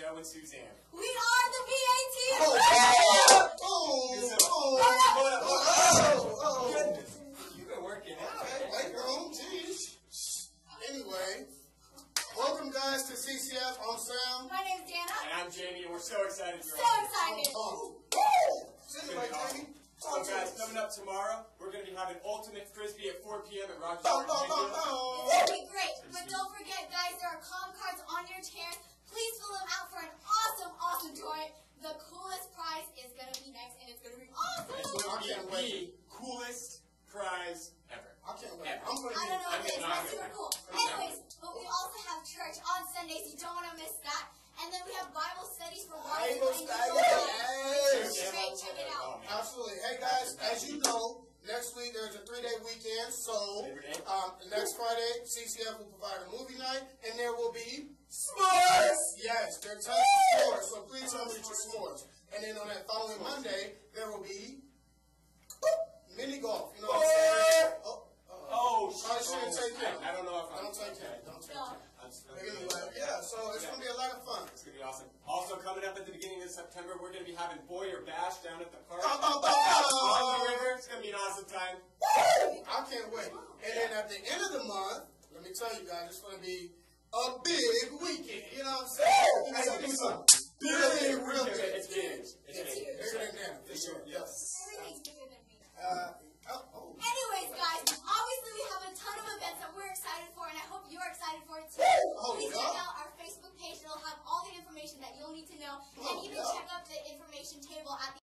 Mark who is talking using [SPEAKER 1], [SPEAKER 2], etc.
[SPEAKER 1] Joe and Suzanne.
[SPEAKER 2] We are the VAT.
[SPEAKER 1] Goodness. You've been working out.
[SPEAKER 3] Wait, girl, jeez. Anyway, welcome guys to CCF. I'm Sam.
[SPEAKER 2] My name's Dana.
[SPEAKER 1] And I'm Jamie, and we're so excited you're
[SPEAKER 2] So
[SPEAKER 1] on.
[SPEAKER 2] excited.
[SPEAKER 3] Jamie.
[SPEAKER 1] So guys, coming up tomorrow, we're going to be having Ultimate Frisbee at 4 p.m. at Rocky
[SPEAKER 3] Bow,
[SPEAKER 1] Park.
[SPEAKER 3] bow, bow, bow.
[SPEAKER 2] It's going to be great. But don't forget, guys, there are calm cards on your chair. Please fill them out for an awesome toy. The coolest prize is going to be next, and it's going to be awesome.
[SPEAKER 1] It's going to be the coolest prize ever.
[SPEAKER 3] I can't wait. I'm going
[SPEAKER 2] I don't know what it is, but it's
[SPEAKER 1] I'm
[SPEAKER 2] super cool. Anyways, but we also have church on Sundays. You don't want to miss that. And then we have Bible studies for
[SPEAKER 3] Bible
[SPEAKER 2] Bible
[SPEAKER 3] studies.
[SPEAKER 2] Straight, check it out.
[SPEAKER 3] Absolutely. Hey guys, as you know, next week there's a 3-day weekend. So next Friday, CCF will provide a movie night, and there will be s'mores. Yes, there are tons of s'mores. So please tell me your s'mores. And then on that following Monday, there will be mini golf. You know what I'm saying? I shouldn't take that.
[SPEAKER 1] I don't know if
[SPEAKER 3] I don't take that. Don't take that. Anyway, yeah, so it's going to be a lot of fun.
[SPEAKER 1] It's going to be awesome. Also, coming up at the beginning of September, we're going to be having Boyer Bash down at the park. On the river. It's going to be an awesome time.
[SPEAKER 3] I can't wait. And then at the end of the month, let me tell you guys, it's going to be a big weekend. You know what I'm saying? It's going to be something big, real big.
[SPEAKER 1] It's big. It's big.
[SPEAKER 3] Bigger than that, for sure. Yes.